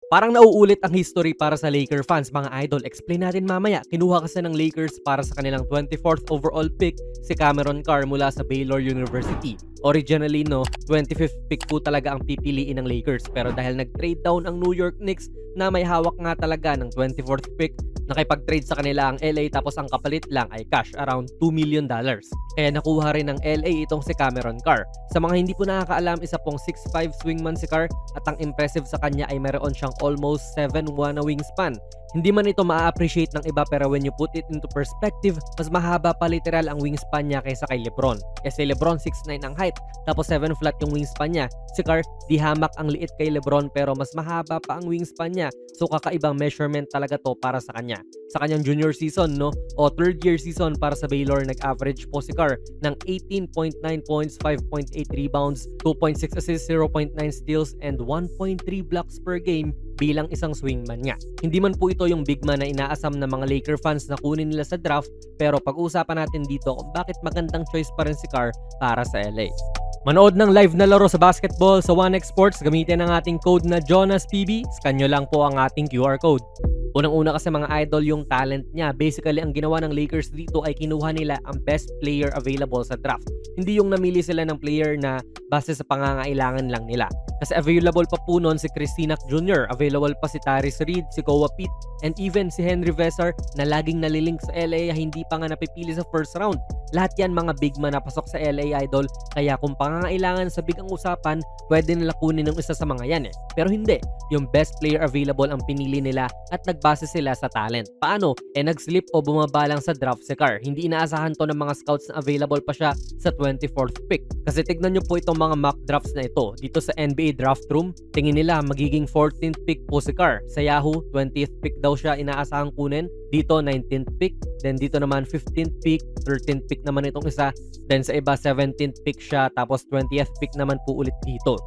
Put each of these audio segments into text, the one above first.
Parang nauulit ang history para sa Laker fans, mga idol. Explain natin mamaya. Kinuha kasi ng Lakers para sa kanilang 24th overall pick si Cameron Carr mula sa Baylor University. Originally, 25th pick po talaga ang pipiliin ng Lakers. Pero dahil nag-trade down ang New York Knicks na may hawak nga talaga ng 24th pick, nakipag-trade sa kanila ang LA tapos ang kapalit lang ay cash around $2 million. Kaya nakuha rin ng LA itong si Cameron Carr. Sa mga hindi po nakakaalam, isa pong 6'5 swingman si Carr at ang impressive sa kanya ay meron siyang almost 7'1 na wingspan. Hindi man ito ma-appreciate ng iba pero when you put it into perspective, mas mahaba pa literal ang wingspan niya kaysa kay Lebron. Si Lebron 6'9 ang height, tapos 7 flat yung wingspan niya. Si Carr, di hamak ang liit kay Lebron pero mas mahaba pa ang wingspan niya. So kakaibang measurement talaga to para sa kanya. Sa kanyang junior season, o third year season para sa Baylor, nag-average po si Carr ng 18.9 points, 5.8 rebounds, 2.6 assists, 0.9 steals, and 1.3 blocks per game bilang isang swingman nga. Hindi man po ito yung big man na inaasam ng mga Laker fans na kunin nila sa draft, pero pag-uusapan natin dito kung bakit magandang choice pa rin si Carr para sa LA. Manood ng live na laro sa basketball sa 1x Sports, gamitin ang ating code na JONASPB. Scan nyo lang po ang ating QR code. Unang-una kasi mga idol yung talent niya. Basically, ang ginawa ng Lakers dito ay kinuha nila ang best player available sa draft. Hindi yung namili sila ng player na base sa pangangailangan lang nila. Kasi available pa po noon si Chris Sinak Jr., available pa si Tyrese Reed, si Koa Pitt, and even si Henry Vesar na laging nalilink sa LA hindi pa nga napipili sa first round. Lahat yan mga big man na pasok sa LA, idol. Kaya kung pangangailangan sa big ang usapan, pwede nila kunin ng isa sa mga yan. Pero hindi. Yung best player available ang pinili nila at nagbase sila sa talent. Paano? Nag-slip o bumaba lang sa draft si Carr. Hindi inaasahan to ng mga scouts na available pa siya sa 24th pick. Kasi tignan nyo po itong mga mock drafts na ito. Dito sa NBA Draft Room, tingin nila magiging 14th pick po si Carr. Sa Yahoo, 20th pick daw siya inaasahang kunin. Dito, 19th pick. Then dito naman, 15th pick. 13th pick naman itong isa. Then sa iba, 17th pick siya. Tapos 20th pick naman po ulit dito.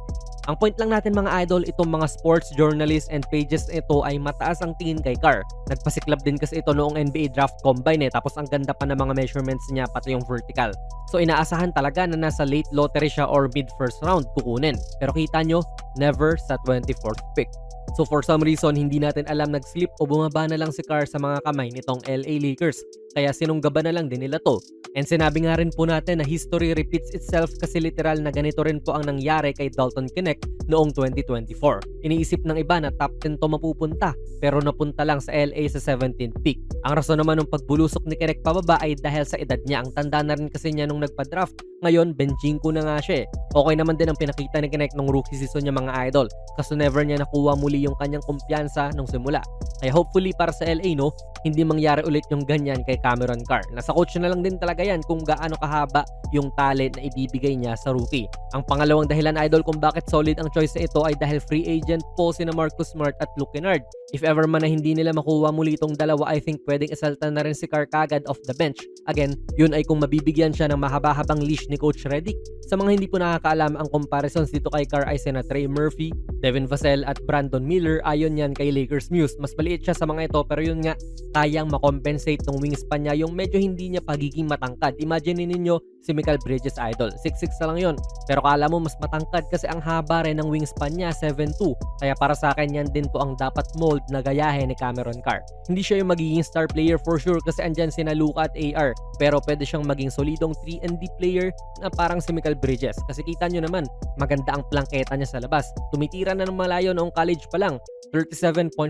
Ang point lang natin mga idol, itong mga sports journalists and pages na ito ay mataas ang tingin kay Carr. Nagpasiklab din kasi ito noong NBA Draft Combine tapos ang ganda pa ng mga measurements niya pati yung vertical. So inaasahan talaga na nasa late lottery siya or mid first round kukunin. Pero kita nyo, never sa 24th pick. So for some reason, hindi natin alam nag-slip o bumaba na lang si Carr sa mga kamay nitong LA Lakers. Kaya sinunggaba na lang din nila to. And sinabi nga rin po natin na history repeats itself kasi literal na ganito rin po ang nangyari kay Dalton Knecht noong 2024. Iniisip ng iba na top 10 to mapupunta pero napunta lang sa LA sa 17th pick. Ang rason naman ng pagbulusok ni Knecht pababa ay dahil sa edad niya. Ang tanda na rin kasi niya nung nagpa-draft. Ngayon, benching ko na nga siya. Okay naman din ang pinakita ni Knecht nung rookie season niya mga idol. Kasi never niya nakuha muli yung kanyang kumpiyansa nung simula. Kaya hopefully para sa LA, hindi mangyari ulit yung ganyan kay Cameron Carr. Nasa coach na lang din talaga yan kung gaano kahaba yung talent na ibibigay niya sa rookie. Ang pangalawang dahilan idol kung bakit solid ang choice na ito ay dahil free agent po sina Marcus Smart at Luke Kennard. If ever man na hindi nila makuha muli itong dalawa, I think pwedeng isalta na rin si Carr kagad off the bench. Again, yun ay kung mabibigyan siya ng mahaba-habang leash ni Coach Redick. Sa mga hindi po nakakaalam, ang comparisons dito kay Carr ay sina Trey Murphy, Devin Vassell at Brandon Miller. Ayon yan kay Lakers Muse. Mas maliit siya sa mga ito pero yun nga, kayang makompensate ng wingspan niya yung medyo hindi niya pagiging matangkad. Imagine ninyo si Mikal Bridges idol. 6'6 na lang yun. Pero kala mo mas matangkad kasi ang haba rin ng wingspan niya, 7'2. Kaya para sa akin yan din po ang dapat mold na gayahin ni Cameron Carr. Hindi siya yung magiging star player for sure kasi andyan sina Luka at AR. Pero pwede siyang maging solidong 3-and-D player na parang si Mikal Bridges. Kasi kita nyo naman, maganda ang plangketa niya sa labas. Tumitira na ng malayo noong college pa lang. 37.4%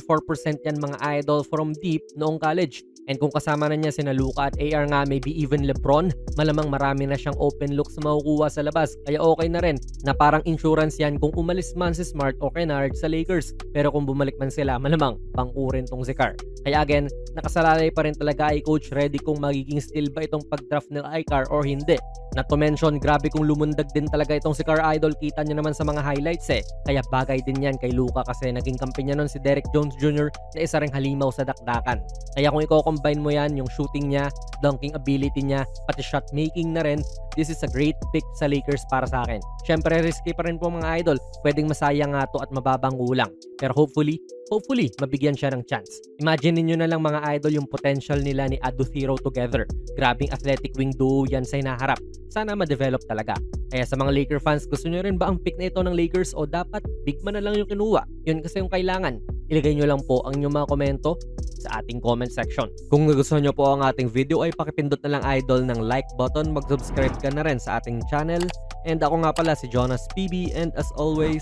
yan mga idol from deep noong college. And kung kasama na niya sina Luka at AR nga, maybe even LeBron, malamang marami na siyang open looks makukuha sa labas. Kaya okay na rin na parang insurance yan kung umalis man si Smart o Kennard sa Lakers. Pero kung bumalik man sila, malamang bangkurin tong si Carr. Kaya again, nakasalalay pa rin talaga ay Coach Redick kung magiging still ba itong pag-draft nila ay Carr or hindi. Not to mention, grabe kung lumundag din talaga itong si Carr idol. Kita nyo naman sa mga highlights Kaya bagay din yan kay Luka kasi naging kampi niya nun si Derek Jones Jr. na isa ring halimaw sa dakdakan. Kaya kung i-combine mo yan, yung shooting niya, dunking ability niya, pati shot making na rin, this is a great pick sa Lakers para sa akin. Syempre, risky pa rin po mga idol. Pwedeng masayang nga to at mababang kulang. Pero hopefully hopefully, mabigyan siya ng chance. Imagine niyo na lang mga idol yung potential nila ni Adu Thiro together. Grabing athletic wing duo yan sa hinaharap. Sana ma-develop talaga. Kaya sa mga Laker fans, gusto nyo rin ba ang pick na ito ng Lakers o dapat big man na lang yung kinuha? Yun kasi yung kailangan. Ilagay nyo lang po ang inyong mga komento sa ating comment section. Kung nagustuhan nyo po ang ating video ay pakipindot na lang idol ng like button, mag-subscribe ka na rin sa ating channel. And ako nga pala si Jonas PB and as always,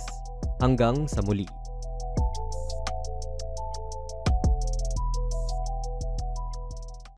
hanggang sa muli.